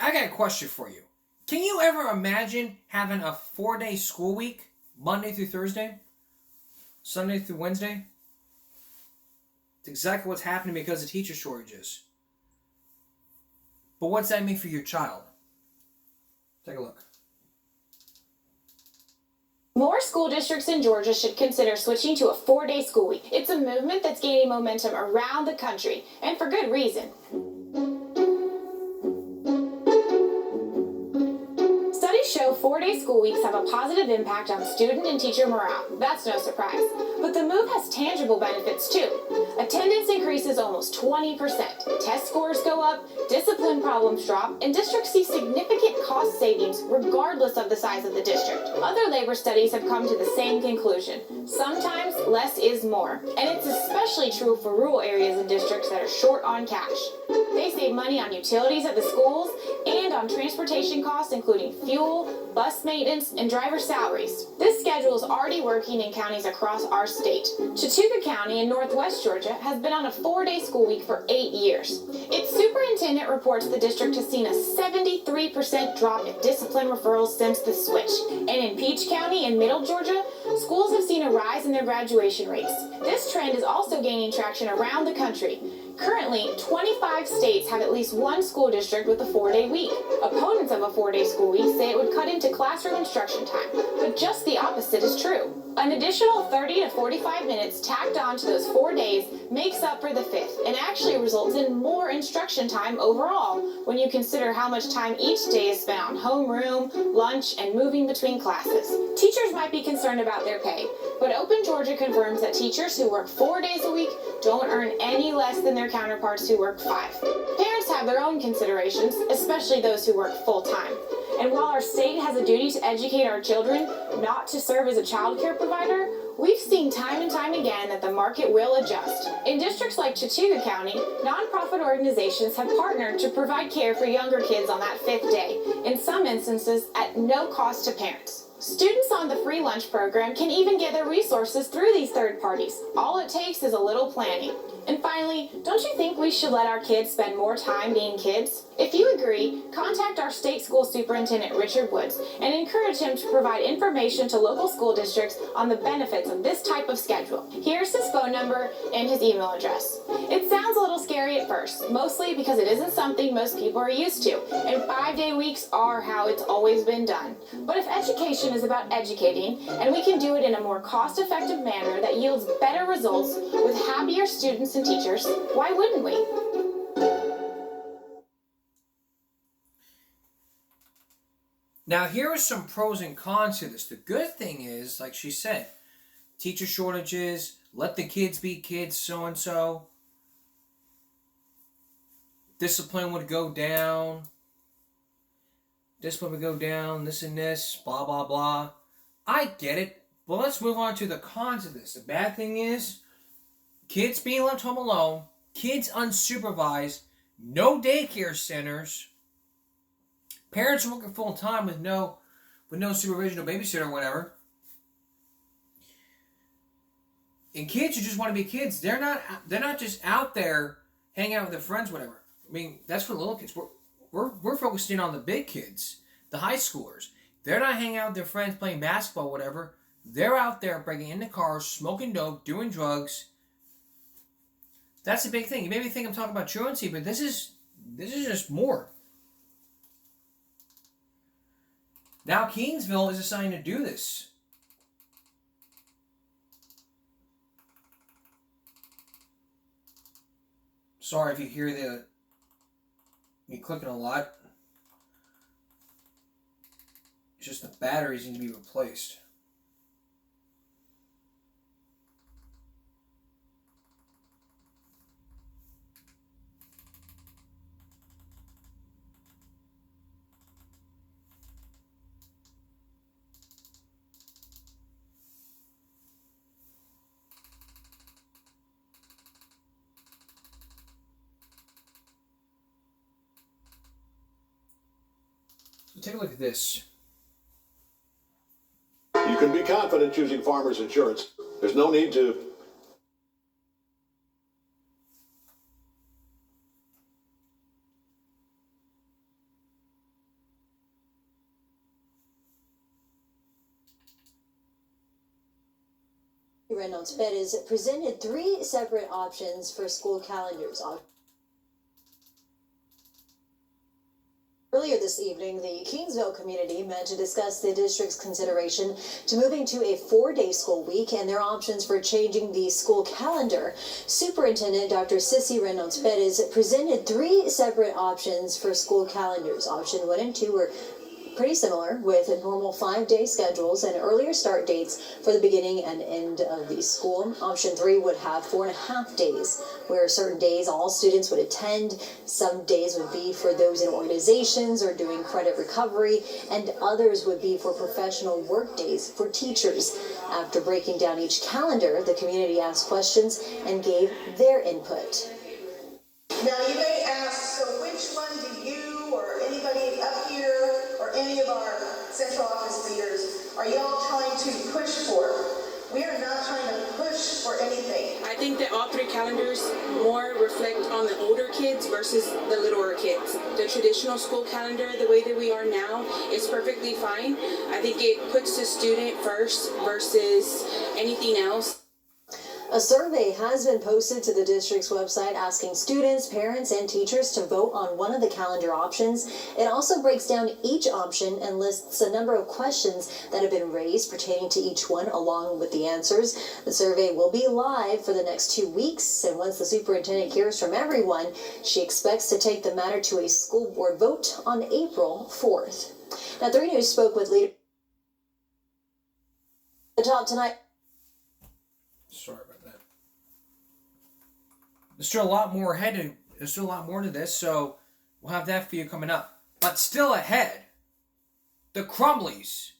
I got a question for you. Can you ever imagine having a 4-day school week, Monday through Thursday, Sunday through Wednesday? It's exactly what's happening because of teacher shortages. But what's that mean for your child? Take a look. More school districts in Georgia should consider switching to a 4-day school week. It's a movement that's gaining momentum around the country, and for good reason. Studies show 4-day school weeks have a positive impact on student and teacher morale. That's no surprise. But the move has tangible benefits too. Attendance increases almost 20%. Test scores go up, discipline problems drop, and districts see significant cost savings regardless of the size of the district. Other labor studies have come to the same conclusion. Sometimes less is more. And it's especially true for rural areas and districts that are short on cash. They save money on utilities at the schools and on transportation costs, including fuel, bus maintenance, and driver salaries. This schedule is already working in counties across our state. Chattooga County in northwest Georgia has been on a 4-day school week for 8 years. Its superintendent reports the district has seen a 73% drop in discipline referrals since the switch. And in Peach County in middle Georgia, schools have seen a rise in their graduation rates. This trend is also gaining traction around the country. Currently, 25 states have at least one school district with a 4-day week. Opponents of a 4-day school week say it would cut into classroom instruction time, but just the opposite is true. An additional 30 to 45 minutes tacked on to those 4 days makes up for the fifth and actually results in more instruction time overall when you consider how much time each day is spent on homeroom, lunch, and moving between classes. Teachers might be concerned about their pay, but Open Georgia confirms that teachers who work 4 days a week don't earn any less than their counterparts who work 5. Parents have their own considerations, especially those who work full-time. And while our state has a duty to educate our children, not to serve as a child care provider, we've seen time and time again that the market will adjust. In districts like Chattooga County, nonprofit organizations have partnered to provide care for younger kids on that 5th day, in some instances at no cost to parents. Students on the free lunch program can even get their resources through these third parties. All it takes is a little planning. And finally, don't you think we should let our kids spend more time being kids? If you agree, contact our state school superintendent, Richard Woods, and encourage him to provide information to local school districts on the benefits of this type of schedule. Here's his phone number and his email address. It sounds a little scary at first, mostly because it isn't something most people are used to, and 5-day weeks are how it's always been done. But if education is about educating, and we can do it in a more cost-effective manner that yields better results with happier students and teachers, why wouldn't we? Now, here are some pros and cons to this. The good thing is, like she said, teacher shortages, let the kids be kids, so and so. Discipline would go down. Discipline would go down, this and this, blah, blah, blah. I get it, but let's move on to the cons of this. The bad thing is, kids being left home alone, kids unsupervised, no daycare centers, parents working full time with no supervision, no babysitter or whatever. And kids who just want to be kids, they're not just out there hanging out with their friends, whatever. I mean, that's for the little kids. We're focusing on the big kids, the high schoolers. They're not hanging out with their friends playing basketball, whatever. They're out there breaking into cars, smoking dope, doing drugs. That's a big thing. You maybe think I'm talking about truancy, but this is just more. Now Keensville is assigned to do this. Sorry if you hear me clicking a lot. It's just the batteries need to be replaced. So take a look at this. You can be confident choosing Farmers Insurance. There's no need to. Reynolds Perez presented 3 separate options for school calendars. Earlier this evening, the Kingsville community met to discuss the district's consideration to moving to a 4-day school week and their options for changing the school calendar. Superintendent Dr. Sissy Reynolds Perez presented 3 separate options for school calendars. Option 1 and 2 were pretty similar, with normal 5-day schedules and earlier start dates for the beginning and end of the school. Option 3 would have 4.5 days, where certain days all students would attend. Some days would be for those in organizations or doing credit recovery, and others would be for professional work days for teachers. After breaking down each calendar, the community asked questions and gave their input. Now you may ask, so which one do you or anybody up here or any of our central office leaders are y'all trying to push for? We are not trying to push for anything. I think that all 3 calendars more reflect on the older kids versus the littler kids. The traditional school calendar, the way that we are now, is perfectly fine. I think it puts the student first versus anything else. A survey has been posted to the district's website asking students, parents, and teachers to vote on one of the calendar options. It also breaks down each option and lists a number of questions that have been raised pertaining to each one along with the answers. The survey will be live for the next 2 weeks, and once the superintendent hears from everyone, she expects to take the matter to a school board vote on April 4th. Now, 3 News spoke with leaders. The top tonight. Sorry about that. There's still a lot more ahead. There's still a lot more to this, so we'll have that for you coming up. But still ahead, the Crumblies.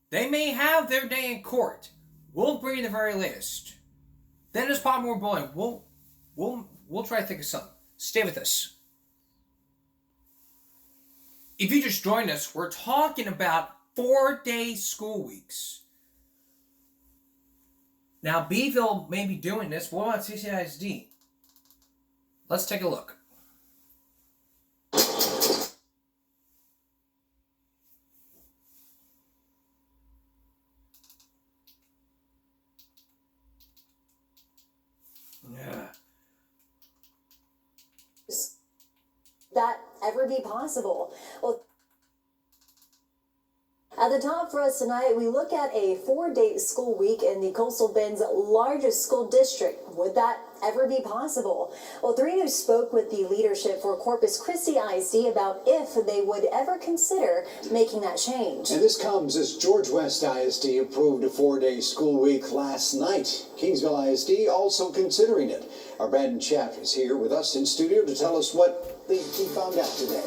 They may have their day in court. We'll bring you the very latest. Then there's More Bullying. We'll try to think of something. Stay with us. If you just joined us, we're talking about 4-day school weeks. Now, Beeville may be doing this. What about CCISD? Let's take a look. Yeah. That ever be possible? Well, at the top for us tonight, we look at a 4-day school week in the Coastal Bend's largest school district. Would that ever be possible? Well, 3 News spoke with the leadership for Corpus Christi ISD about if they would ever consider making that change. And this comes as George West ISD approved a 4-day school week last night. Kingsville ISD also considering it. Our Brandon Chaff is here with us in studio to tell us what he found out today.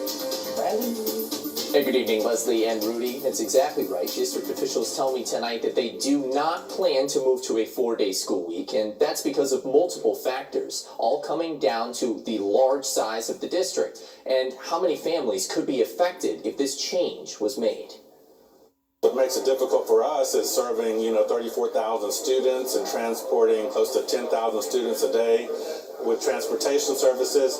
Brandon? Hey, good evening, Leslie and Rudy. That's exactly right. District officials tell me tonight that they do not plan to move to a 4-day school week, and that's because of multiple factors, all coming down to the large size of the district and how many families could be affected if this change was made. What makes it difficult for us is serving, 34,000 students and transporting close to 10,000 students a day with transportation services.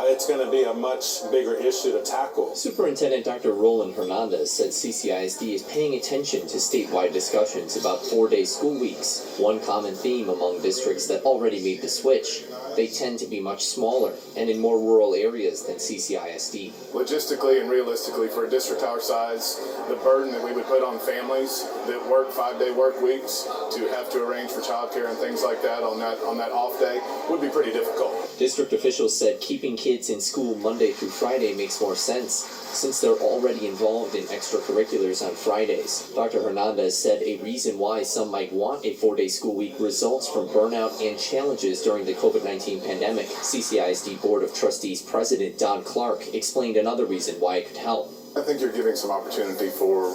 It's going to be a much bigger issue to tackle. Superintendent Dr. Roland Hernandez said CCISD is paying attention to statewide discussions about 4-day school weeks. One common theme among districts that already made the switch: they tend to be much smaller and in more rural areas than CCISD. Logistically and realistically, for a district our size, the burden that we would put on families that work 5-day work weeks to have to arrange for childcare and things like that on that off day would be pretty difficult. District officials said keeping kids in school Monday through Friday makes more sense, since they're already involved in extracurriculars on Fridays. Dr. Hernandez said a reason why some might want a 4-day school week results from burnout and challenges during the COVID-19 pandemic. CCISD Board of Trustees President Don Clark explained another reason why it could help. I think you're giving some opportunity for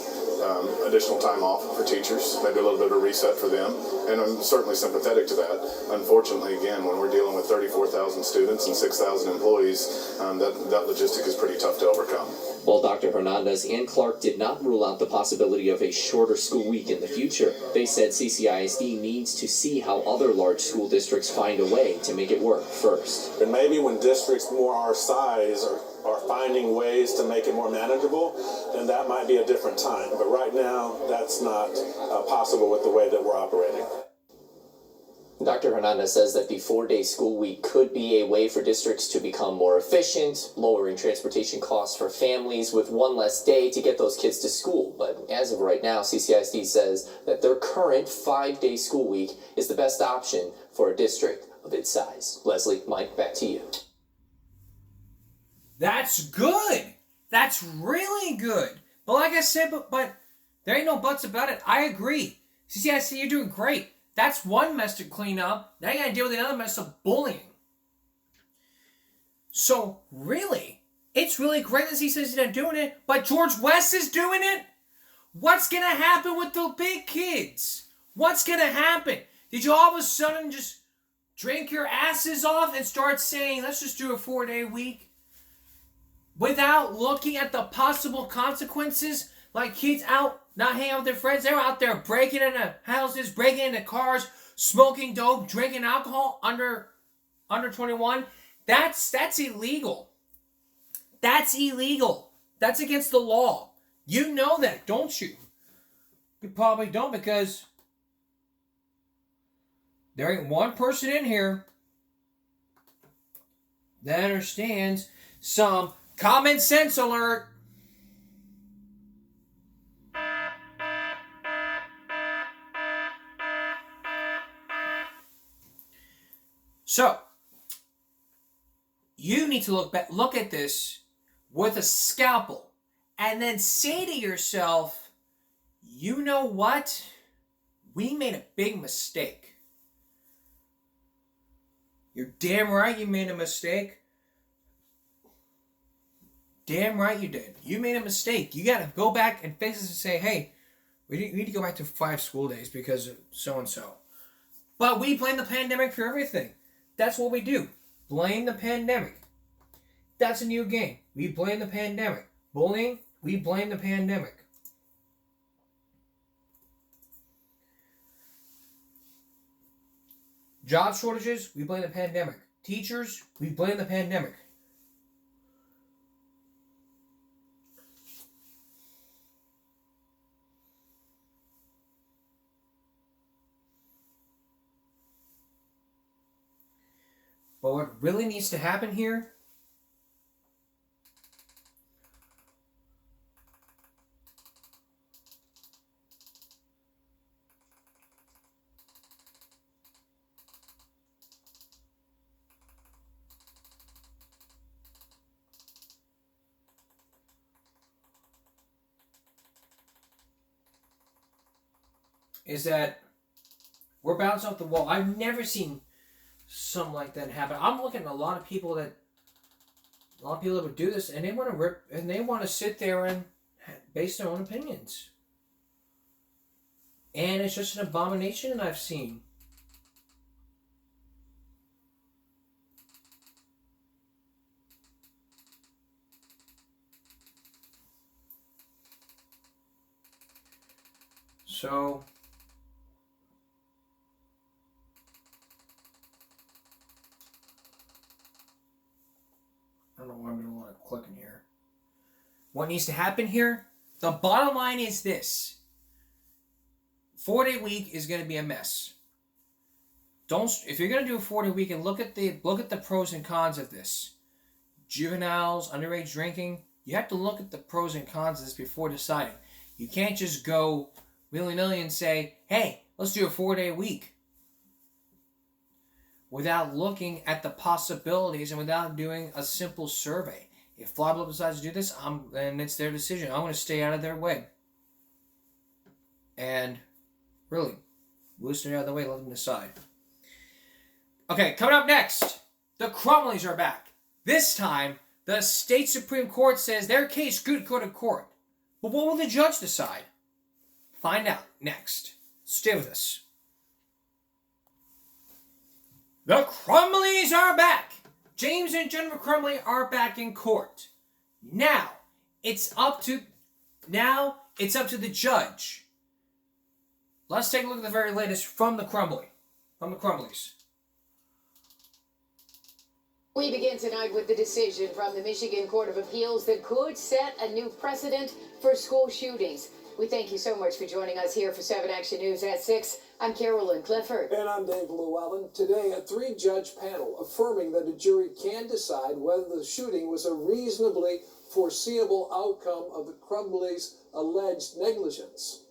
additional time off for teachers, maybe a little bit of a reset for them, and I'm certainly sympathetic to that. Unfortunately, again, when we're dealing with 34,000 students and 6,000 employees, that logistic is pretty tough to overcome. While Dr. Hernandez and Clark did not rule out the possibility of a shorter school week in the future, they said CCISD needs to see how other large school districts find a way to make it work first. And maybe when districts more our size are finding ways to make it more manageable, then that might be a different time. But right now, that's not possible with the way that we're operating. Dr. Hernandez says that the 4-day school week could be a way for districts to become more efficient, lowering transportation costs for families with one less day to get those kids to school. But as of right now, CCISD says that their current 5-day school week is the best option for a district of its size. Leslie, Mike, back to you. That's good. That's really good. But like I said, but there ain't no buts about it. I agree. CCISD, you're doing great. That's one mess to clean up. Now you gotta deal with another mess of bullying. So, really, it's really great that he says he's not doing it, but George West is doing it? What's gonna happen with the big kids? What's gonna happen? Did you all of a sudden just drink your asses off and start saying, let's just do a 4-day week? Without looking at the possible consequences? Like kids out not hanging out with their friends, they're out there breaking into houses, breaking into cars, smoking dope, drinking alcohol under 21. That's illegal. That's illegal. That's against the law. You know that, don't you? You probably don't, because there ain't one person in here that understands some common sense alert. So, you need to look at this with a scalpel and then say to yourself, you know what? We made a big mistake. You're damn right you made a mistake. Damn right you did. You made a mistake. You got to go back and fix this and say, hey, we need to go back to 5 school days because of so-and-so. But we blame the pandemic for everything. That's what we do. Blame the pandemic. That's a new game. We blame the pandemic. Bullying, we blame the pandemic. Job shortages, we blame the pandemic. Teachers, we blame the pandemic. But what really needs to happen here is that we're bouncing off the wall. I've never seen something like that happen. I'm looking at a lot of people that would do this, and they want to rip, and they want to sit there and base their own opinions. And it's just an abomination that I've seen. So I don't know why I'm going to want to click in here. What needs to happen here? The bottom line is this. 4-day week is going to be a mess. If you're going to do a 4-day week, and look at the pros and cons of this. Juveniles, underage drinking, you have to look at the pros and cons of this before deciding. You can't just go willy-nilly and say, hey, let's do a 4-day week, without looking at the possibilities and without doing a simple survey. If Fly Club decides to do this, then it's their decision. I'm going to stay out of their way. And really, we'll stay out of the way, let them decide. Okay, coming up next, the Crumleys are back. This time, the state Supreme Court says their case could go to court. But what will the judge decide? Find out next. Stay with us. The Crumleys are back. James and Jennifer Crumley are back in court. Now it's up to the judge. Let's take a look at the very latest from the Crumleys. We begin tonight with the decision from the Michigan Court of Appeals that could set a new precedent for school shootings. We thank you so much for joining us here for 7 Action News at 6. I'm Carolyn Clifford. And I'm Dave Llewellyn. Today, a 3-judge panel affirming that a jury can decide whether the shooting was a reasonably foreseeable outcome of the Crumbley's alleged negligence.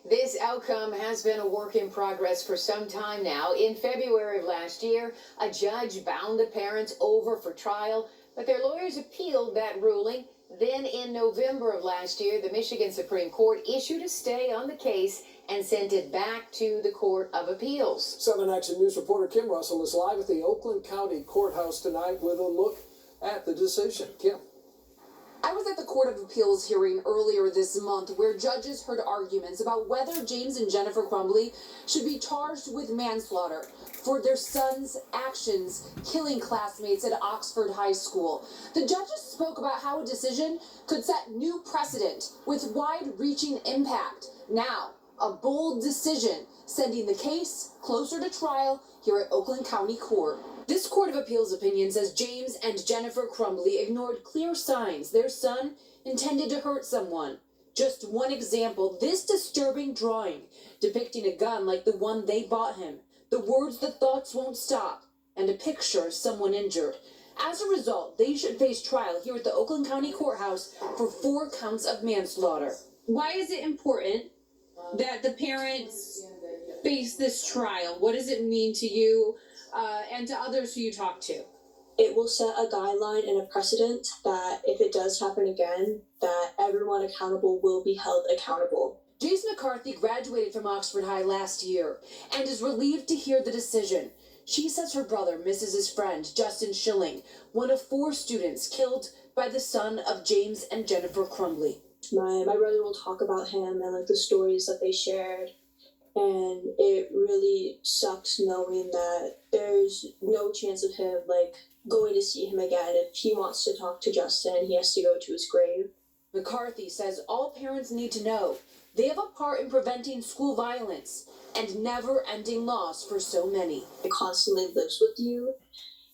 This outcome has been a work in progress for some time now. In February of last year, a judge bound the parents over for trial, but their lawyers appealed that ruling. Then in November of last year, the Michigan Supreme Court issued a stay on the case and sent it back to the Court of Appeals. 7 Action News reporter Kim Russell is live at the Oakland County Courthouse tonight with a look at the decision. Kim. I was at the Court of Appeals hearing earlier this month where judges heard arguments about whether James and Jennifer Crumbley should be charged with manslaughter for their son's actions killing classmates at Oxford High School. The judges spoke about how a decision could set new precedent with wide-reaching impact. Now, a bold decision sending the case closer to trial here at Oakland County Court. This Court of Appeals opinion says James and Jennifer Crumbley ignored clear signs their son intended to hurt someone. Just one example, this disturbing drawing depicting a gun like the one they bought him, the words "the thoughts won't stop," and a picture of someone injured. As a result, they should face trial here at the Oakland County Courthouse for 4 counts of manslaughter. Why is it important that the parents face this trial? What does it mean to you and to others who you talk to? It will set a guideline and a precedent that if it does happen again, that everyone accountable will be held accountable. Jace McCarthy graduated from Oxford High last year and is relieved to hear the decision. She says her brother misses his friend, Justin Schilling, one of 4 students killed by the son of James and Jennifer Crumbley. My brother will talk about him and the stories that they shared. And it really sucks knowing that there's no chance of him going to see him again. If he wants to talk to Justin, he has to go to his grave. McCarthy says all parents need to know they have a part in preventing school violence and never-ending loss for so many. It constantly lives with you.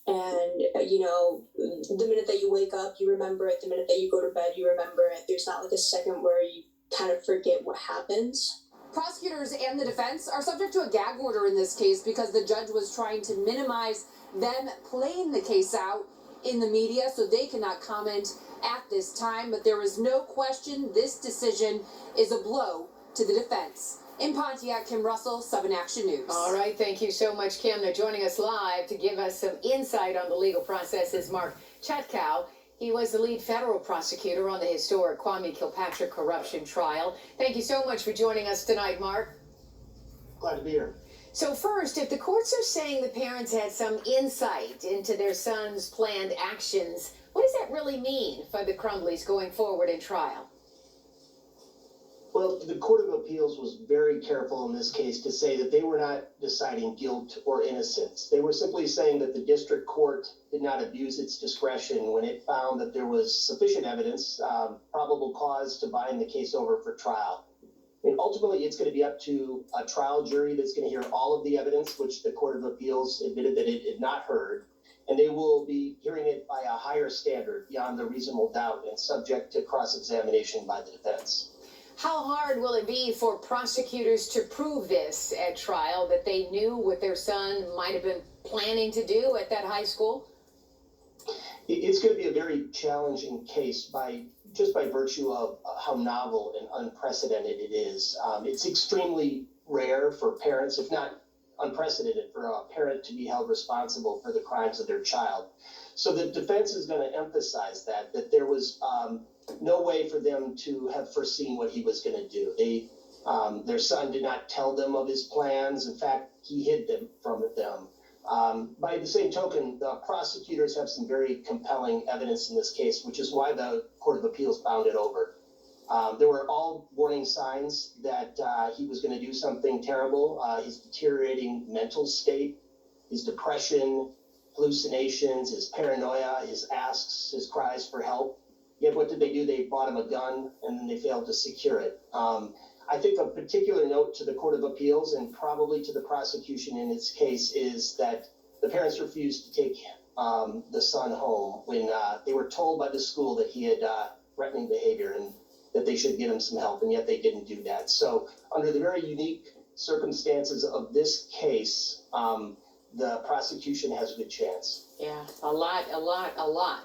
And, the minute that you wake up, you remember it. The minute that you go to bed, you remember it. There's not a second where you kind of forget what happens. Prosecutors and the defense are subject to a gag order in this case because the judge was trying to minimize them playing the case out in the media, so they cannot comment at this time. But there is no question this decision is a blow to the defense. In Pontiac, Kim Russell, 7 Action News. All right, thank you so much, Kim. Now joining us live to give us some insight on the legal process is Mark Chetkow. He was the lead federal prosecutor on the historic Kwame Kilpatrick corruption trial. Thank you so much for joining us tonight, Mark. Glad to be here. So first, if the courts are saying the parents had some insight into their son's planned actions, what does that really mean for the Crumbleys going forward in trial? Well, the Court of Appeals was very careful in this case to say that they were not deciding guilt or innocence. They were simply saying that the district court did not abuse its discretion when it found that there was sufficient evidence, probable cause to bind the case over for trial. And ultimately, it's going to be up to a trial jury that's going to hear all of the evidence, which the Court of Appeals admitted that it had not heard. And they will be hearing it by a higher standard beyond the reasonable doubt and subject to cross-examination by the defense. How hard will it be for prosecutors to prove this at trial, that they knew what their son might have been planning to do at that high school? It's going to be a very challenging case just by virtue of how novel and unprecedented it is. It's extremely rare for parents, if not unprecedented, for a parent to be held responsible for the crimes of their child. So the defense is going to emphasize that there was no way for them to have foreseen what he was going to do. Their son did not tell them of his plans. In fact, he hid them from them. By the same token, the prosecutors have some very compelling evidence in this case, which is why the Court of Appeals bound it over. There were all warning signs that he was going to do something terrible. His deteriorating mental state, his depression, hallucinations, his paranoia, his asks, his cries for help. Yet what did they do? They bought him a gun and then they failed to secure it. I think a particular note to the Court of Appeals and probably to the prosecution in its case is that the parents refused to take the son home when they were told by the school that he had threatening behavior. And that they should get him some help, and yet they didn't do that. So under the very unique circumstances of this case, the prosecution has a good chance. Yeah, a lot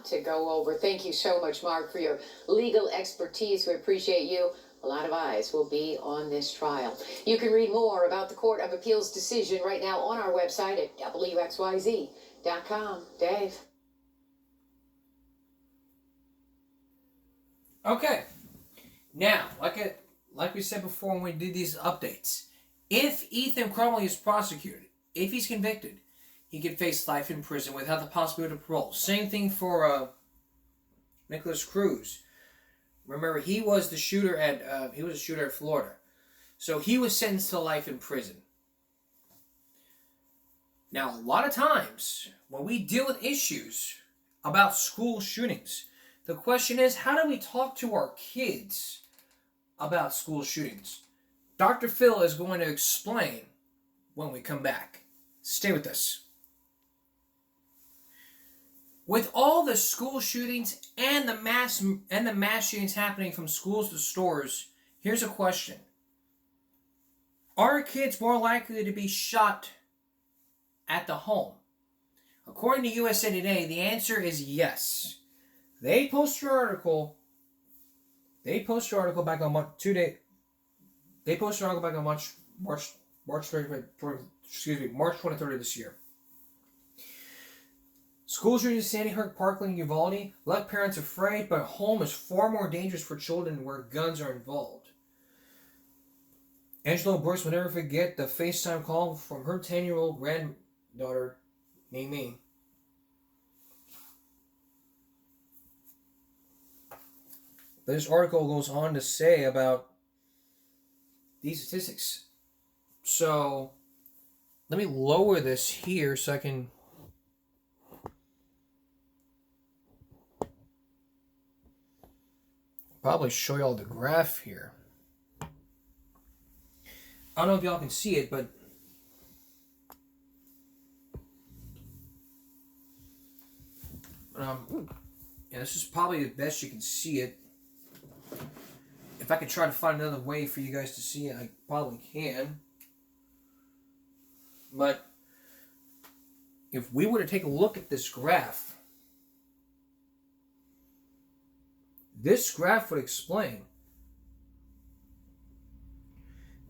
to go over. Thank you so much, Mark, for your legal expertise. We appreciate you. A lot of eyes will be on this trial. You can read more about the Court of Appeals decision right now on our website at WXYZ.com. Dave. Okay. Now, like we said before when we did these updates, if Ethan Crumbley is prosecuted, if he's convicted, he could face life in prison without the possibility of parole. Same thing for Nicholas Cruz. Remember, he was the shooter at Florida, so he was sentenced to life in prison. Now, a lot of times when we deal with issues about school shootings, the question is, how do we talk to our kids about school shootings? Dr. Phil is going to explain when we come back. Stay with us. With all the school shootings and the mass shootings happening from schools to stores, here's a question. Are kids more likely to be shot at the home? According to USA Today, the answer is yes. They posted an article back on March 23rd of this year. School shootings in Sandy Hook, Parkland, and Uvalde left parents afraid, but home is far more dangerous for children where guns are involved. Angela Burst will never forget the FaceTime call from her 10-year-old granddaughter, Mimi. This article goes on to say about these statistics. So, let me lower this here so I can probably show y'all the graph here. I don't know if y'all can see it, but yeah, this is probably the best you can see it. If I could try to find another way for you guys to see it, I probably can. But if we were to take a look at this graph, this graph would explain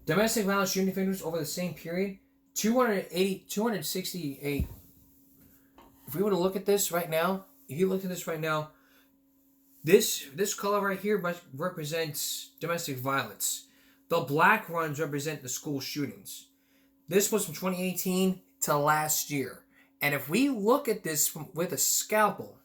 domestic violence shooting offenders over the same period, 268. If we were to look at this right now, this color right here represents domestic violence. The black ones represent the school shootings. This was from 2018 to last year. And if we look at this with a scalpel,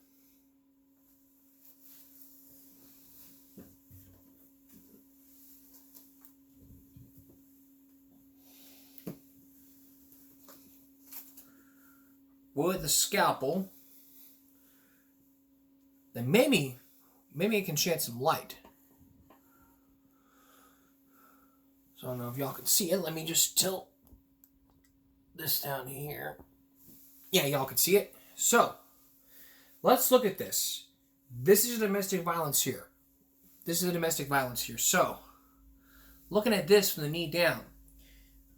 then maybe it can shed some light. So I don't know if y'all can see it. Let me just tilt this down here. Yeah, y'all can see it. So, let's look at this. This is domestic violence here. So, looking at this from the knee down.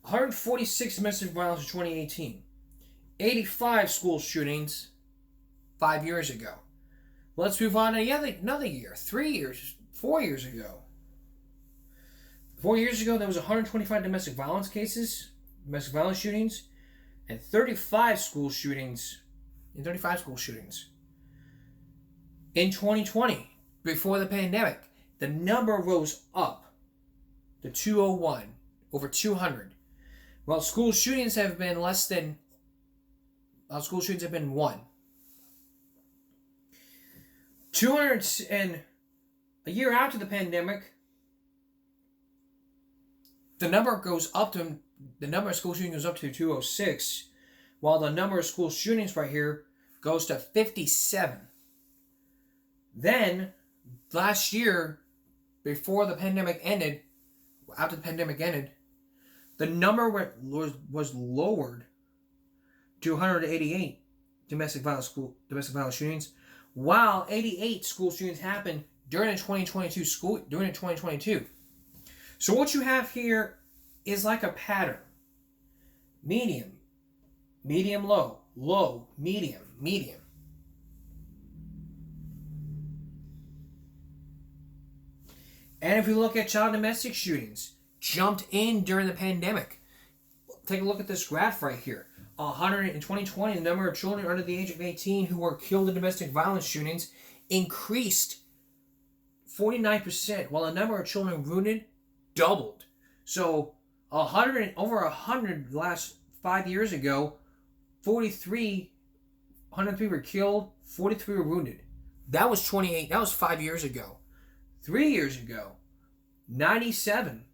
146 domestic violence in 2018. 85 school shootings 5 years ago. Let's move on to another year. 4 years ago. 4 years ago, there was 125 domestic violence shootings, and 35 school shootings. In 2020, before the pandemic, the number rose up to 201, over 200. While school shootings have been one. And a year after the pandemic, the number of school shootings goes up to 206, while the number of school shootings right here goes to 57. Then, last year, after the pandemic ended, the number was lowered to 188 domestic violence shootings, while 88 school shootings happened during the 2022. So what you have here is like a pattern. Medium, medium, low, low, medium, medium. And if we look at child domestic shootings, jumped in during the pandemic. Take a look at this graph right here. In 2020, the number of children under the age of 18 who were killed in domestic violence shootings increased 49%, while the number of children wounded doubled. So over 100 the last 5 years ago, 103 were killed, 43 were wounded. That was 5 years ago. 3 years ago, 97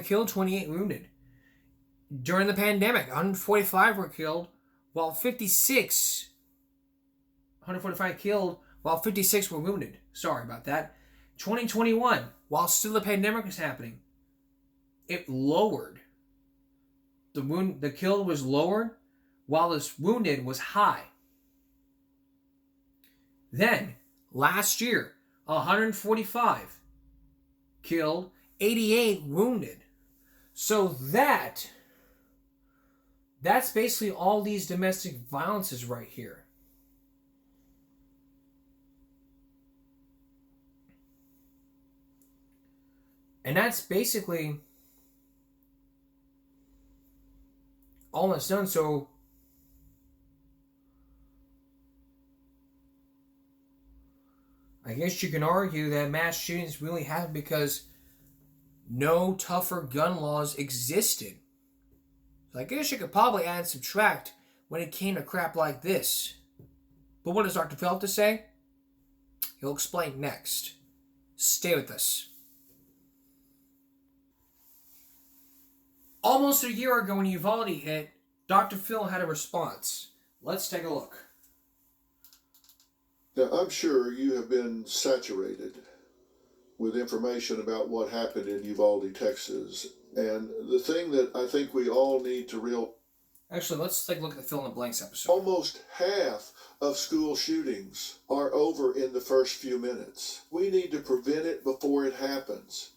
killed, 28 wounded. During the pandemic, 145 were killed, while 145 killed, while 56 were wounded. Sorry about that. 2021, while still the pandemic was happening, it lowered. The killed was lowered, while the wounded was high. Then, last year, 145 killed, 88 wounded. So that's basically all these domestic violences right here. And that's basically all it's done. So I guess you can argue that mass shootings really happened because no tougher gun laws existed. So I guess you could probably add and subtract when it came to crap like this. But what does Dr. Phil have to say? He'll explain next. Stay with us. Almost a year ago when Uvalde hit, Dr. Phil had a response. Let's take a look. Now, I'm sure you have been saturated with information about what happened in Uvalde, Texas. And the thing that I think we all need to realize... Actually, let's take a look at the fill in the blanks episode. Almost half of school shootings are over in the first few minutes. We need to prevent it before it happens.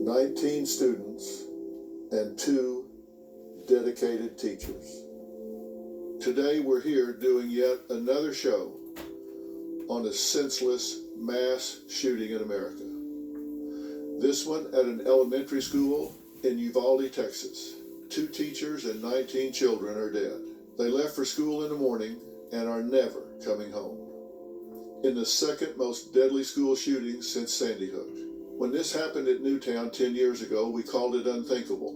"19 students and 2 dedicated teachers. Today we're here doing yet another show on a senseless mass shooting in America. This one at an elementary school in Uvalde, Texas. 2 teachers and 19 children are dead. They left for school in the morning and are never coming home. In the second most deadly school shooting since Sandy Hook. When this happened at Newtown 10 years ago, we called it unthinkable.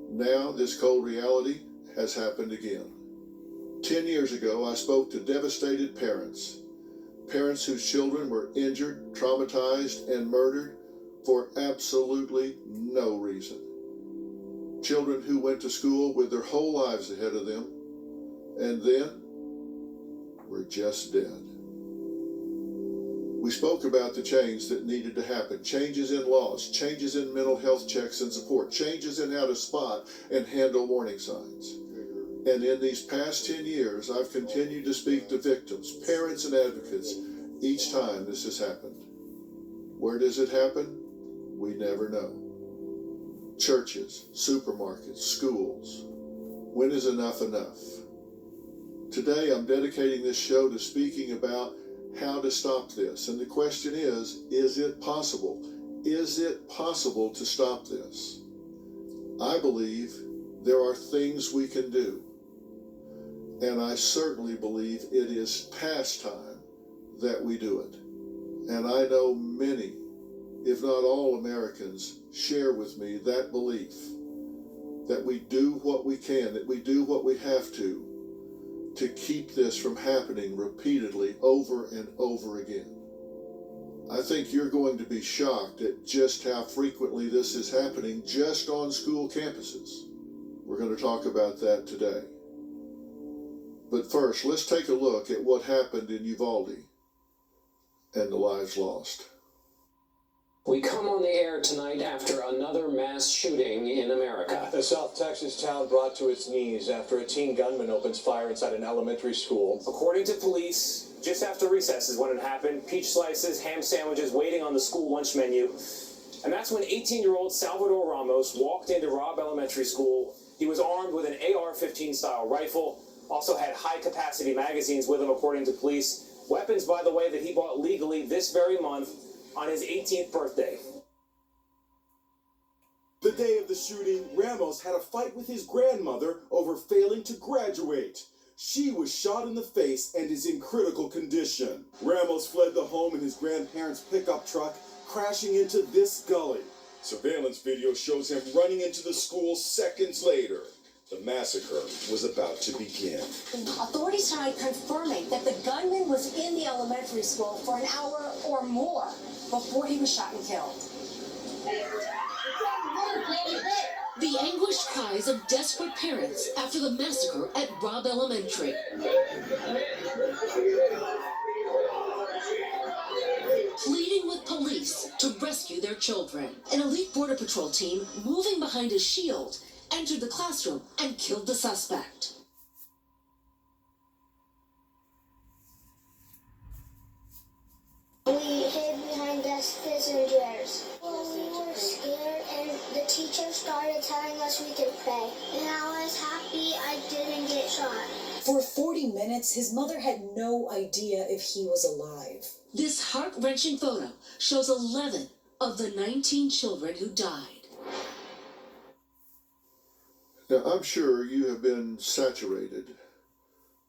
Now this cold reality has happened again. 10 years ago, I spoke to devastated parents. Parents whose children were injured, traumatized, and murdered for absolutely no reason. Children who went to school with their whole lives ahead of them, and then were just dead. We spoke about the change that needed to happen, changes in laws, changes in mental health checks and support, changes in how to spot and handle warning signs. And in these past 10 years, I've continued to speak to victims, parents, and advocates each time this has happened. Where does it happen? We never know. Churches, supermarkets, schools. When is enough enough? Today, I'm dedicating this show to speaking about how to stop this. And the question is it possible? Is it possible to stop this? I believe there are things we can do. And I certainly believe it is past time that we do it. And I know many, if not all Americans, share with me that belief that we do what we can, that we do what we have to keep this from happening repeatedly over and over again. I think you're going to be shocked at just how frequently this is happening just on school campuses. We're going to talk about that today. But first, let's take a look at what happened in Uvalde and the lives lost. We come on the air tonight after another mass shooting in America. A South Texas town brought to its knees after a teen gunman opens fire inside an elementary school. According to police, just after recess is when it happened. Peach slices, ham sandwiches waiting on the school lunch menu. And that's when 18-year-old Salvador Ramos walked into Robb Elementary School. He was armed with an AR-15 style rifle, also had high-capacity magazines with him, according to police. Weapons, by the way, that he bought legally this very month on his 18th birthday. The day of the shooting, Ramos had a fight with his grandmother over failing to graduate. She was shot in the face and is in critical condition. Ramos fled the home in his grandparents' pickup truck, crashing into this gully. Surveillance video shows him running into the school seconds later. The massacre was about to begin. Authorities tonight confirming that the gunman was in the elementary school for an hour or more before he was shot and killed. The anguished cries of desperate parents after the massacre at Robb Elementary. Pleading with police to rescue their children. An elite Border Patrol team moving behind a shield entered the classroom and killed the suspect. We hid behind desks and chairs. Well, we were scared and the teacher started telling us we could pray. And I was happy I didn't get shot. For 40 minutes, his mother had no idea if he was alive. This heart-wrenching photo shows 11 of the 19 children who died. Now, I'm sure you have been saturated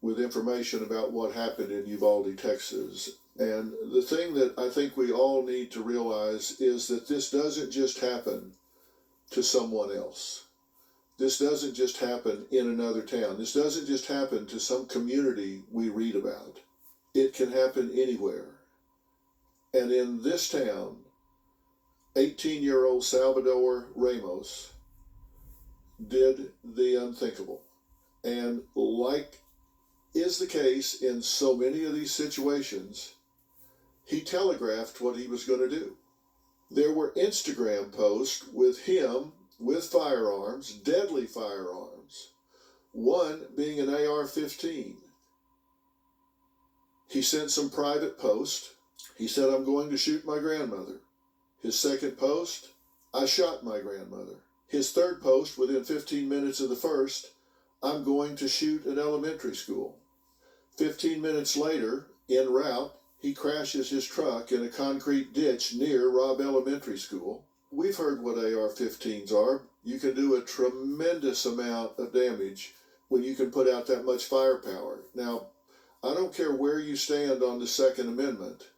with information about what happened in Uvalde, Texas. And the thing that I think we all need to realize is that this doesn't just happen to someone else. This doesn't just happen in another town. This doesn't just happen to some community we read about. It can happen anywhere. And in this town, 18-year-old Salvador Ramos did the unthinkable. And like is the case in so many of these situations, he telegraphed what he was going to do. There were Instagram posts with him with firearms, deadly firearms, one being an AR-15. He sent some private post. He said, "I'm going to shoot my grandmother." His second post, "I shot my grandmother." His third post, within 15 minutes of the first, "I'm going to shoot an elementary school." 15 minutes later, en route, he crashes his truck in a concrete ditch near Robb Elementary School. We've heard what AR-15s are. You can do a tremendous amount of damage when you can put out that much firepower. Now, I don't care where you stand on the Second Amendment.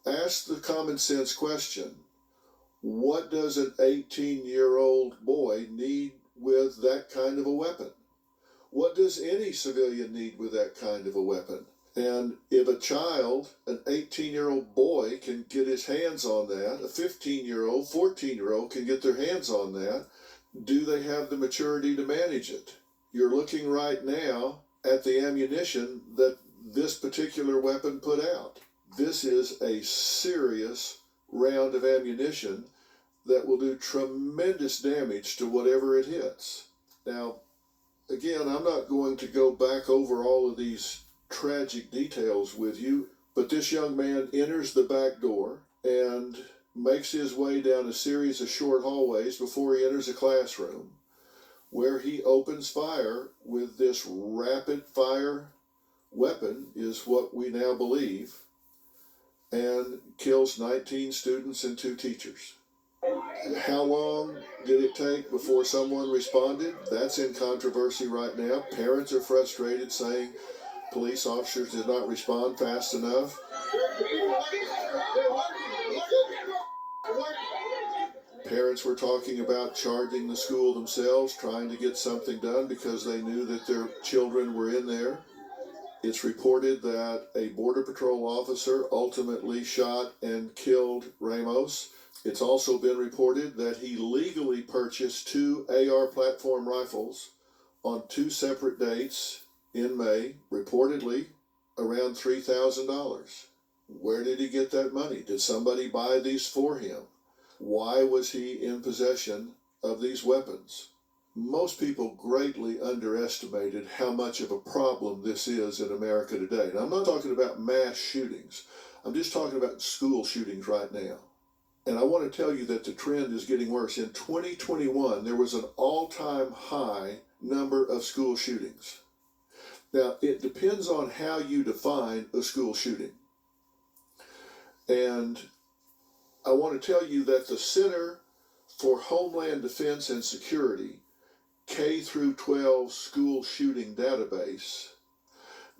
Ask the common sense question. What does an 18-year-old boy need with that kind of a weapon? What does any civilian need with that kind of a weapon? And if a child, an 18-year-old boy, can get his hands on that, a 15-year-old, 14-year-old can get their hands on that, do they have the maturity to manage it? You're looking right now at the ammunition that this particular weapon put out. This is a serious round of ammunition that will do tremendous damage to whatever it hits. Now, again, I'm not going to go back over all of these tragic details with you, but this young man enters the back door and makes his way down a series of short hallways before he enters a classroom, where he opens fire with this rapid fire weapon, is what we now believe, and kills 19 students and 2 teachers. How long did it take before someone responded? That's in controversy right now. Parents are frustrated, saying police officers did not respond fast enough. Parents were talking about charging the school themselves, trying to get something done because they knew that their children were in there. It's reported that a Border Patrol officer ultimately shot and killed Ramos. It's also been reported that he legally purchased 2 AR platform rifles on 2 separate dates in May, reportedly around $3,000. Where did he get that money? Did somebody buy these for him? Why was he in possession of these weapons? Most people greatly underestimated how much of a problem this is in America today. And I'm not talking about mass shootings. I'm just talking about school shootings right now. And I want to tell you that the trend is getting worse. In 2021, there was an all-time high number of school shootings. Now, it depends on how you define a school shooting. And I want to tell you that the Center for Homeland Defense and Security K through 12 school shooting database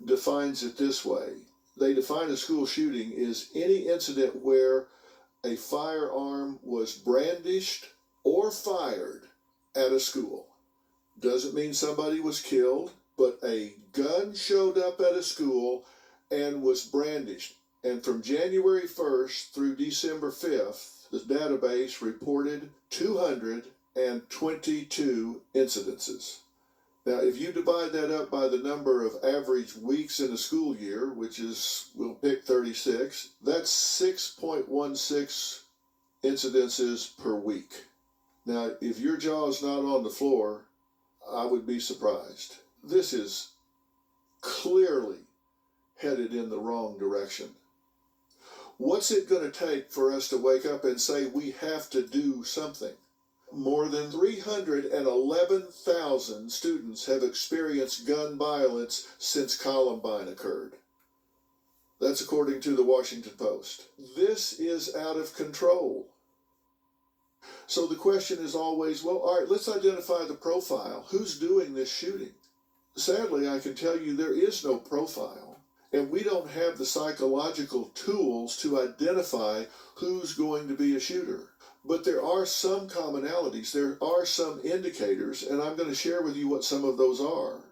defines it this way. They define a school shooting as any incident where a firearm was brandished or fired at a school. Doesn't mean somebody was killed, but a gun showed up at a school and was brandished. And from January 1st through December 5th, the database reported 222 incidences. Now, if you divide that up by the number of average weeks in a school year, which is, we'll pick 36, that's 6.16 incidences per week. Now, if your jaw's not on the floor, I would be surprised. This is clearly headed in the wrong direction. What's it going to take for us to wake up and say we have to do something? More than 311,000 students have experienced gun violence since Columbine occurred. That's according to the Washington Post. This is out of control. So the question is always, well, all right, let's identify the profile. Who's doing this shooting? Sadly, I can tell you there is no profile, and we don't have the psychological tools to identify who's going to be a shooter. But there are some commonalities, there are some indicators, and I'm going to share with you what some of those are.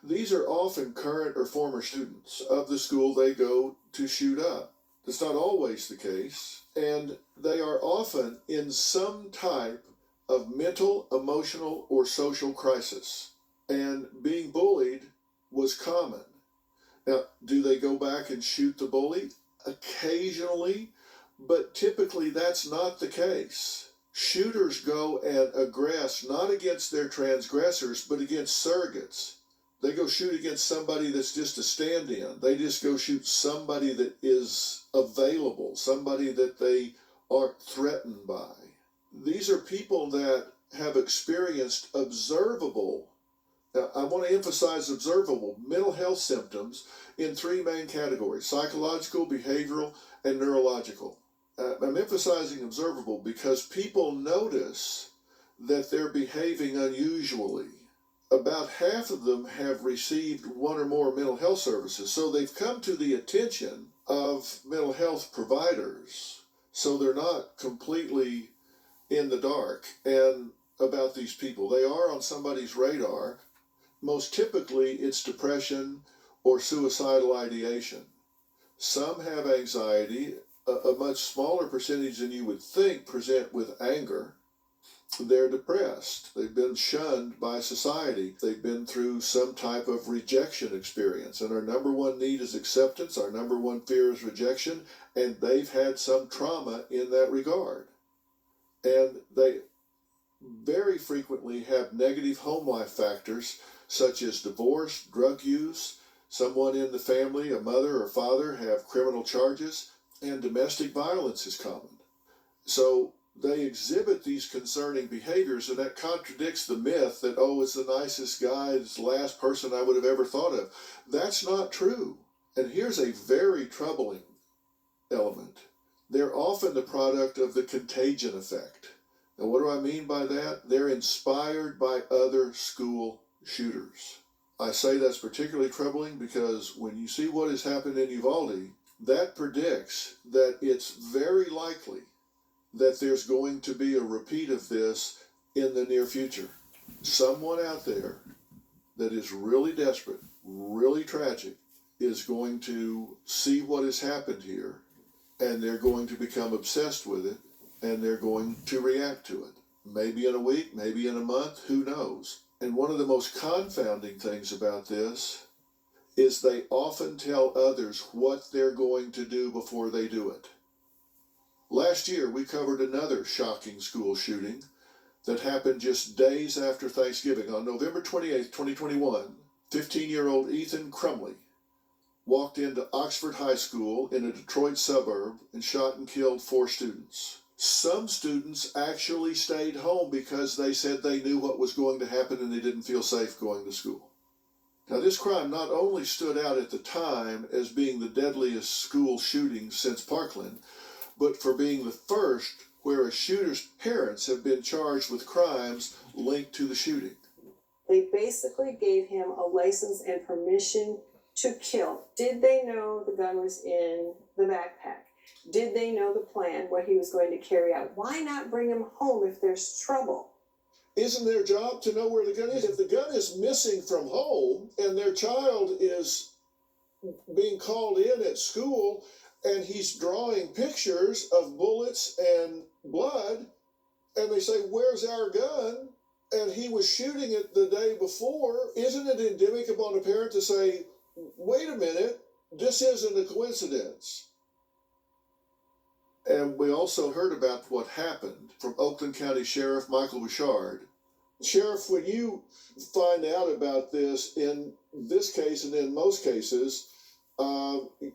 These are often current or former students of the school they go to shoot up. That's not always the case, and they are often in some type of mental, emotional, or social crisis. And being bullied was common. Now, do they go back and shoot the bully? Occasionally, but typically that's not the case. Shooters go and aggress not against their transgressors, but against surrogates. They go shoot against somebody that's just a stand-in. They just go shoot somebody that is available, somebody that they aren't threatened by. These are people that have experienced observable, now I want to emphasize observable, mental health symptoms in three main categories: psychological, behavioral, and neurological. I'm emphasizing observable because people notice that they're behaving unusually. About half of them have received one or more mental health services, so they've come to the attention of mental health providers, so they're not completely in the dark and about these people. They are on somebody's radar. Most typically, it's depression or suicidal ideation. Some have anxiety. A much smaller percentage than you would think present with anger. They're depressed. They've been shunned by society. They've been through some type of rejection experience. And our number one need is acceptance. Our number one fear is rejection. And they've had some trauma in that regard. And they very frequently have negative home life factors such as divorce, drug use, someone in the family, a mother or father, have criminal charges, and domestic violence is common. So they exhibit these concerning behaviors, and that contradicts the myth that, oh, it's the nicest guy, it's the last person I would have ever thought of. That's not true. And here's a very troubling element. They're often the product of the contagion effect. And what do I mean by that? They're inspired by other school shooters. I say that's particularly troubling because when you see what has happened in Uvalde, that predicts that it's very likely that there's going to be a repeat of this in the near future. Someone out there that is really desperate, really tragic, is going to see what has happened here, and they're going to become obsessed with it, and they're going to react to it. Maybe in a week, maybe in a month, who knows? And one of the most confounding things about this is they often tell others what they're going to do before they do it. Last year, we covered another shocking school shooting that happened just days after Thanksgiving. On November 28th, 2021, 15-year-old Ethan Crumbley walked into Oxford High School in a Detroit suburb and shot and killed 4 students. Some students actually stayed home because they said they knew what was going to happen and they didn't feel safe going to school. Now, this crime not only stood out at the time as being the deadliest school shooting since Parkland, but for being the first where a shooter's parents have been charged with crimes linked to the shooting. They basically gave him a license and permission to kill. Did they know the gun was in the backpack? Did they know the plan, what he was going to carry out? Why not bring him home if there's trouble? Isn't their job to know where the gun is? If the gun is missing from home and their child is being called in at school and he's drawing pictures of bullets and blood, and they say, "Where's our gun?" and he was shooting it the day before, isn't it endemic upon a parent to say, "Wait a minute, this isn't a coincidence"? And we also heard about what happened from Oakland County Sheriff Michael Bouchard. Sheriff, when you find out about this in this case and in most cases,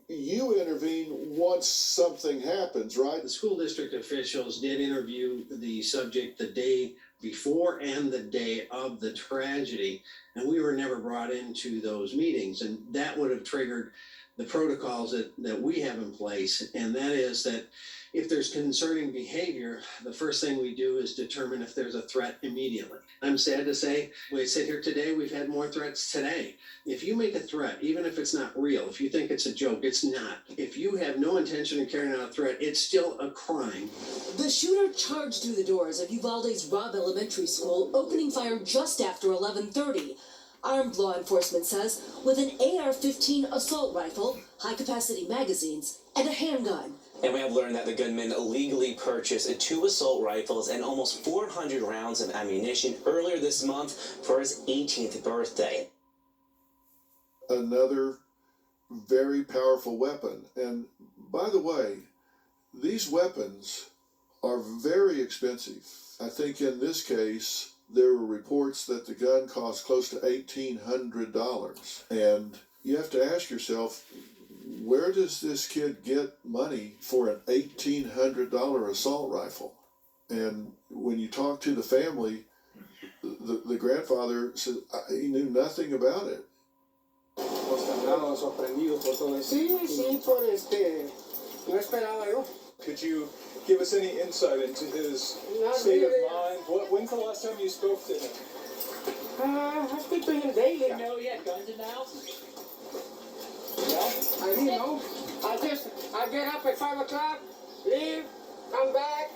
you intervene once something happens, right? The school district officials did interview the subject the day before and the day of the tragedy, and we were never brought into those meetings, and that would have triggered the protocols that we have in place, and that is that if there's concerning behavior, the first thing we do is determine if there's a threat immediately. I'm sad to say, we sit here today, we've had more threats today. If you make a threat, even if it's not real, if you think it's a joke, it's not. If you have no intention of carrying out a threat, it's still a crime. The shooter charged through the doors of Uvalde's Robb Elementary School, opening fire just after 11:30. Armed, law enforcement says, with an AR-15 assault rifle, high-capacity magazines, and a handgun. And we have learned that the gunman illegally purchased 2 assault rifles and almost 400 rounds of ammunition earlier this month for his 18th birthday. Another very powerful weapon. And by the way, these weapons are very expensive. I think in this case, there were reports that the gun cost close to $1,800. And you have to ask yourself, where does this kid get money for an $1,800 assault rifle? And when you talk to the family, the grandfather said he knew nothing about it. Could you give us any insight into his state of mind? When's the last time you spoke to him? I speak to him daily. You know he had guns in the house? I didn't know. I get up at 5 o'clock, leave, come back.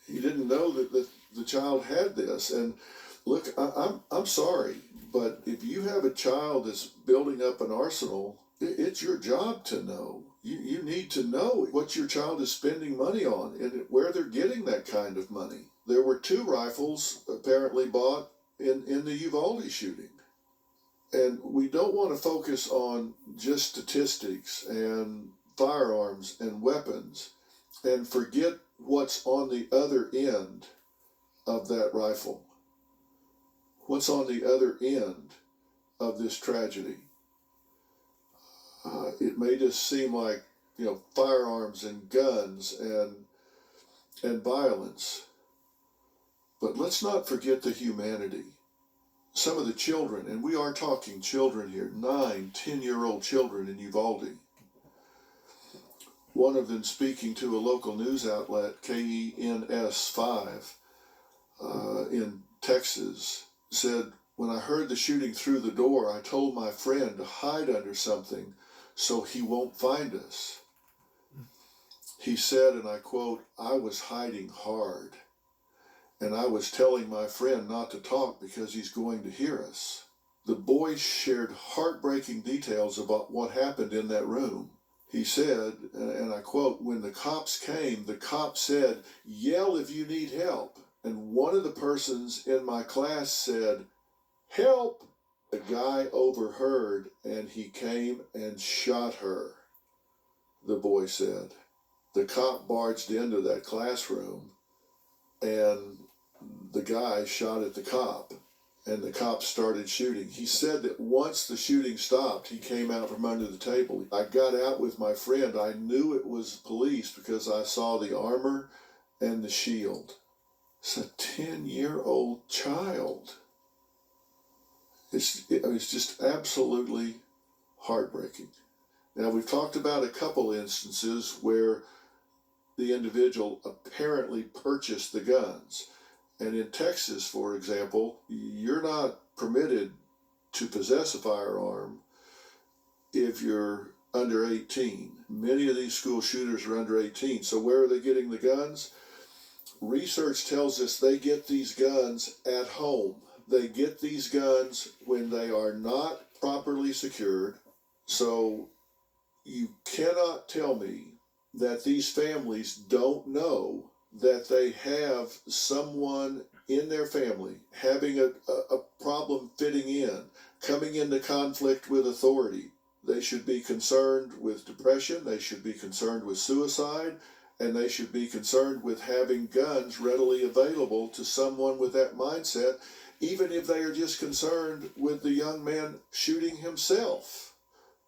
He didn't know that the child had this. And look, I'm sorry, but if you have a child that's building up an arsenal, it's your job to know. You need to know what your child is spending money on and where they're getting that kind of money. There were 2 rifles apparently bought in the Uvalde shooting. And we don't want to focus on just statistics and firearms and weapons and forget what's on the other end of that rifle. What's on the other end of this tragedy? It made us seem like, firearms and guns and violence. But let's not forget the humanity. Some of the children, and we are talking children here, 9, 10-year-old children in Uvalde. One of them speaking to a local news outlet, KENS5, in Texas, said, "When I heard the shooting through the door, I told my friend to hide under something so he won't find us." He said, and I quote, "I was hiding hard. And I was telling my friend not to talk because he's going to hear us." The boy shared heartbreaking details about what happened in that room. He said, and I quote, "When the cops came, the cop said, 'Yell if you need help.' And one of the persons in my class said, 'Help.' The guy overheard and he came and shot her, the boy said. The cop barged into that classroom and the guy shot at the cop and the cop started shooting. He said that once the shooting stopped, he came out from under the table. I got out with my friend. I knew it was police because I saw the armor and the shield. It's a 10-year-old child. It's just absolutely heartbreaking. Now, we've talked about a couple instances where the individual apparently purchased the guns. And in Texas, for example, you're not permitted to possess a firearm if you're under 18. Many of these school shooters are under 18. So where are they getting the guns? Research tells us they get these guns at home. They get these guns when they are not properly secured. So you cannot tell me that these families don't know that they have someone in their family having a problem fitting in, coming into conflict with authority. They should be concerned with depression, they should be concerned with suicide, and they should be concerned with having guns readily available to someone with that mindset, even if they are just concerned with the young man shooting himself.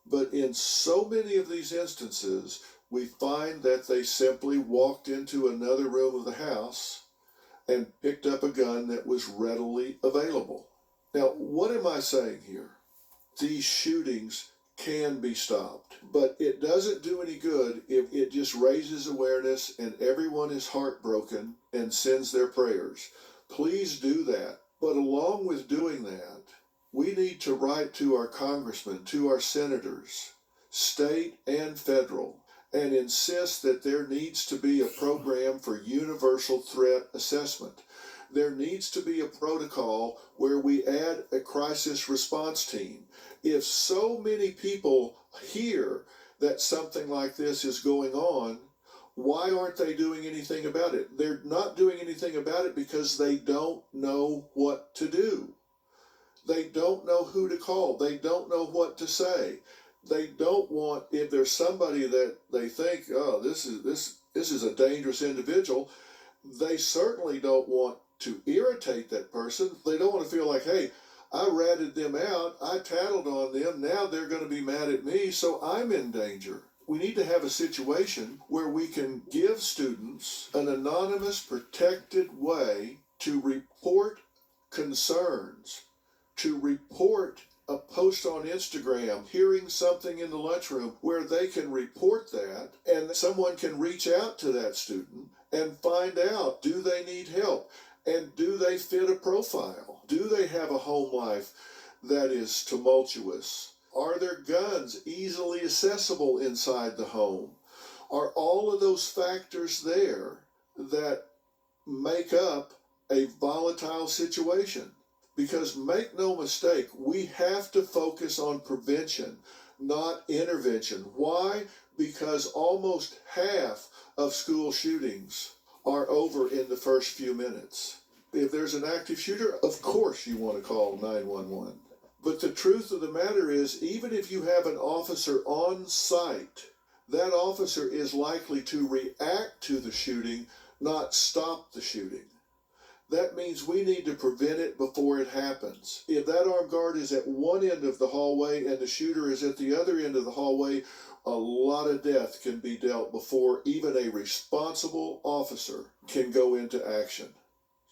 But in so many of these instances, we find that they simply walked into another room of the house and picked up a gun that was readily available. Now, what am I saying here? These shootings can be stopped, but it doesn't do any good if it just raises awareness and everyone is heartbroken and sends their prayers. Please do that. But along with doing that, we need to write to our congressmen, to our senators, state and federal, and insist that there needs to be a program for universal threat assessment. There needs to be a protocol where we add a crisis response team. If so many people hear that something like this is going on, why aren't they doing anything about it? They're not doing anything about it because they don't know what to do. They don't know who to call. They don't know what to say. They don't want, if there's somebody that they think, oh, this is a dangerous individual, they certainly don't want to irritate that person. They don't want to feel like, hey, I ratted them out, I tattled on them, now they're going to be mad at me, so I'm in danger. We need to have a situation where we can give students an anonymous, protected way to report concerns, to report a post on Instagram, hearing something in the lunchroom where they can report that and someone can reach out to that student and find out, do they need help? And do they fit a profile? Do they have a home life that is tumultuous? Are their guns easily accessible inside the home? Are all of those factors there that make up a volatile situation? Because make no mistake, we have to focus on prevention, not intervention. Why? Because almost half of school shootings are over in the first few minutes. If there's an active shooter, of course you want to call 911. But the truth of the matter is, even if you have an officer on site, that officer is likely to react to the shooting, not stop the shooting. That means we need to prevent it before it happens. If that armed guard is at one end of the hallway and the shooter is at the other end of the hallway, a lot of death can be dealt before even a responsible officer can go into action.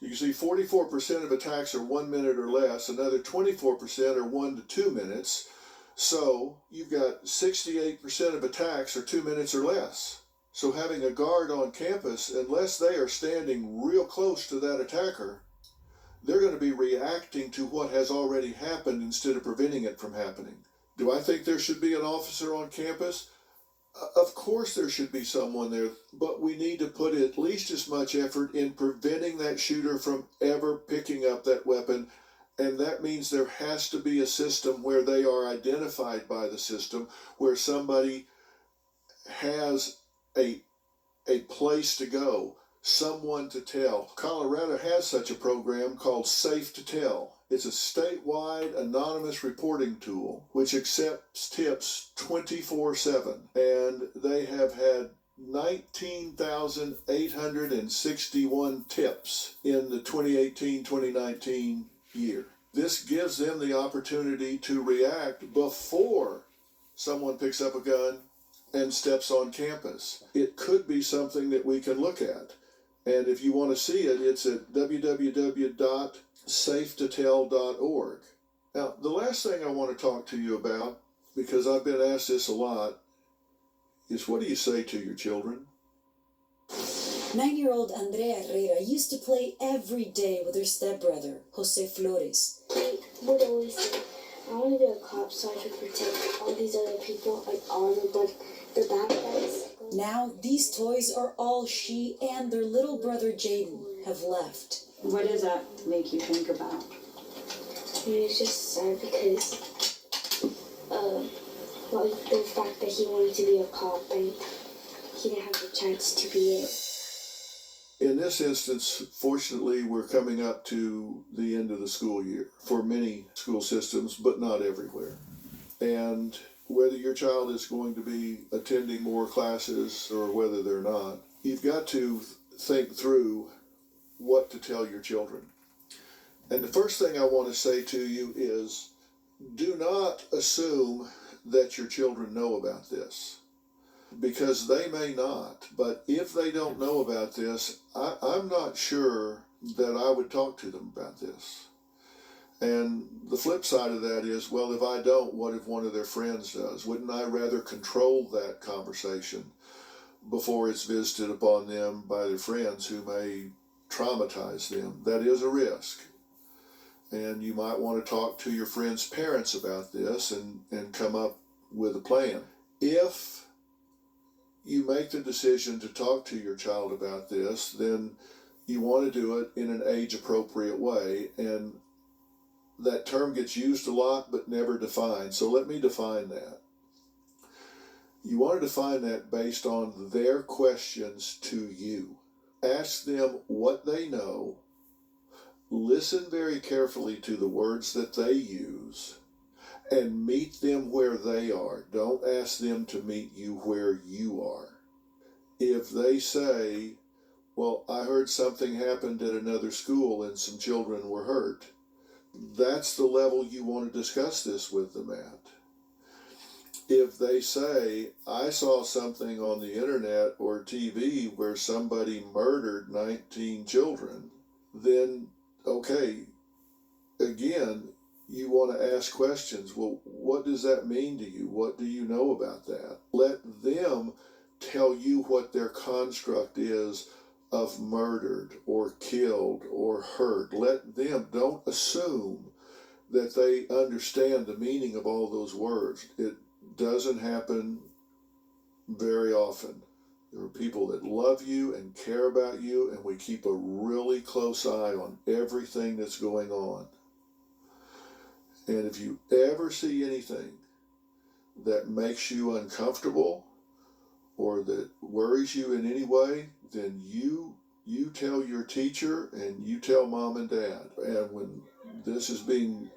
You can see 44% of attacks are 1 minute or less, another 24% are 1 to 2 minutes. So you've got 68% of attacks are 2 minutes or less. So having a guard on campus, unless they are standing real close to that attacker, they're going to be reacting to what has already happened instead of preventing it from happening. Do I think there should be an officer on campus? Of course there should be someone there, but we need to put at least as much effort in preventing that shooter from ever picking up that weapon, and that means there has to be a system where they are identified by the system, where somebody has a place to go. someone to tell. Colorado has such a program called Safe to Tell. It's a statewide anonymous reporting tool which accepts tips 24/7, and they have had 19,861 tips in the 2018-2019 year. This gives them the opportunity to react before someone picks up a gun and steps on campus. It could be something that we can look at. And if you want to see it, it's at www.safetotell.org. Now, the last thing I want to talk to you about, because I've been asked this a lot, is what do you say to your children? 9-year-old Andrea Herrera used to play every day with her stepbrother, Jose Flores. He would always say, I want to be a cop so I can protect all these other people, like all the bad guys. Now, these toys are all she and their little brother Jaden have left. What does that make you think about? It's just sad because well, the fact that he wanted to be a cop and he didn't have the chance to be it. In this instance, fortunately, we're coming up to the end of the school year for many school systems, but not everywhere. And whether your child is going to be attending more classes or whether they're not, you've got to think through what to tell your children. And the first thing I want to say to you is, do not assume that your children know about this, because they may not. But if they don't know about this, I'm not sure that I would talk to them about this. And the flip side of that is, well, if I don't, what if one of their friends does? Wouldn't I rather control that conversation before it's visited upon them by their friends who may traumatize them? That is a risk. And you might want to talk to your friends' parents about this and come up with a plan. If you make the decision to talk to your child about this, then you want to do it in an age-appropriate way. And that term gets used a lot but never defined. So let me define that. You want to define that based on their questions to you. Ask them what they know. Listen very carefully to the words that they use and meet them where they are. Don't ask them to meet you where you are. If they say, well, I heard something happened at another school and some children were hurt, that's the level you want to discuss this with them at. If they say, I saw something on the internet or TV where somebody murdered 19 children, then okay, again, you want to ask questions. Well, what does that mean to you? What do you know about that? Let them tell you what their construct is of murdered or killed or hurt. Let them, don't assume that they understand the meaning of all those words. It doesn't happen very often. There are people that love you and care about you, and we keep a really close eye on everything that's going on. And if you ever see anything that makes you uncomfortable or that worries you in any way, then you tell your teacher and you tell mom and dad. And when this is being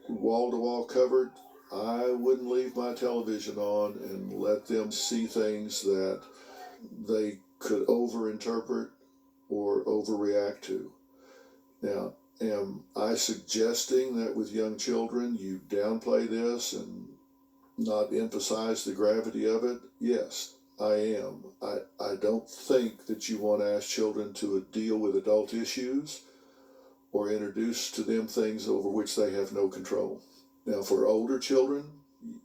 wall-to-wall covered, I wouldn't leave my television on and let them see things that they could overinterpret or overreact to. Now, am I suggesting that with young children you downplay this and not emphasize the gravity of it? Yes, I am. I don't think that you want to ask children to deal with adult issues or introduce to them things over which they have no control. Now, for older children,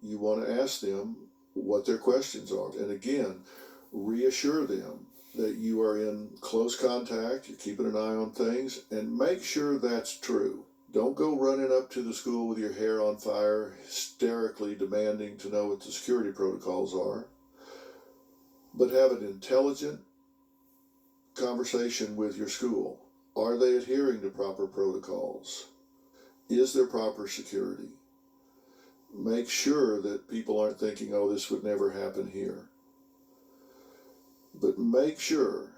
you want to ask them what their questions are. And again, reassure them that you are in close contact, you're keeping an eye on things, and make sure that's true. Don't go running up to the school with your hair on fire, hysterically demanding to know what the security protocols are, but have an intelligent conversation with your school. Are they adhering to proper protocols? Is there proper security? Make sure that people aren't thinking, oh, this would never happen here. But make sure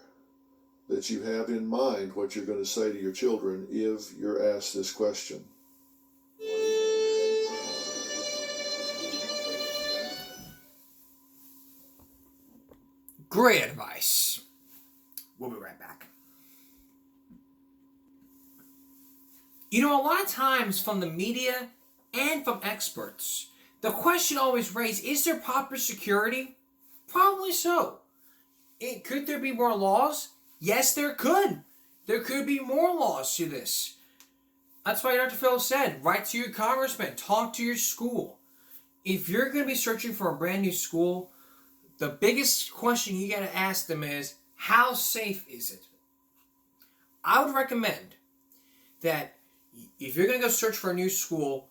that you have in mind what you're going to say to your children if you're asked this question. Great advice. We'll be right back. You know, a lot of times from the media and from experts, the question always raised, is there proper security? Probably so. Could there be more laws? Yes, there could. There could be more laws to this. That's why Dr. Phil said, write to your congressman, talk to your school. If you're going to be searching for a brand new school, the biggest question you got to ask them is, how safe is it? I would recommend that if you're going to go search for a new school,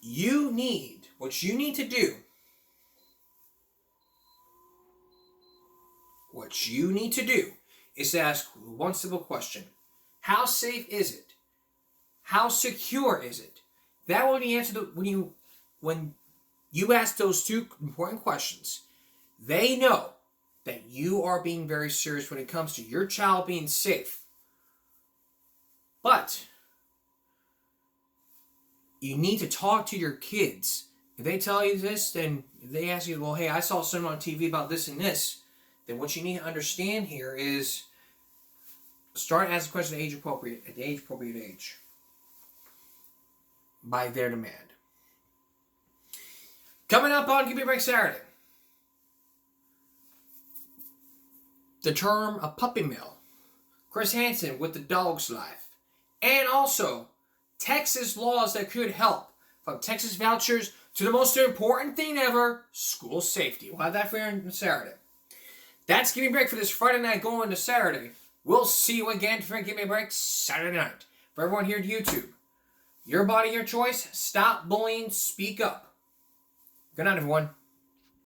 what you need to do is to ask one simple question. How safe is it? How secure is it? That will be answered when you ask those two important questions. They know that you are being very serious when it comes to your child being safe. But you need to talk to your kids. If they tell you this, then if they ask you, well, hey, I saw something on TV about this and this, then what you need to understand here is start asking questions at the age appropriate age. By their demand. Coming up on Give Me a Break Saturday. The term a puppy mill. Chris Hansen with the dog's life. And also Texas laws that could help. From Texas vouchers to the most important thing ever, school safety. We'll have that for you on Saturday. That's Give Me a Break for this Friday night going into Saturday. We'll see you again for Give Me a Break Saturday night. For everyone here at YouTube, your body, your choice. Stop bullying. Speak up. Good night, everyone.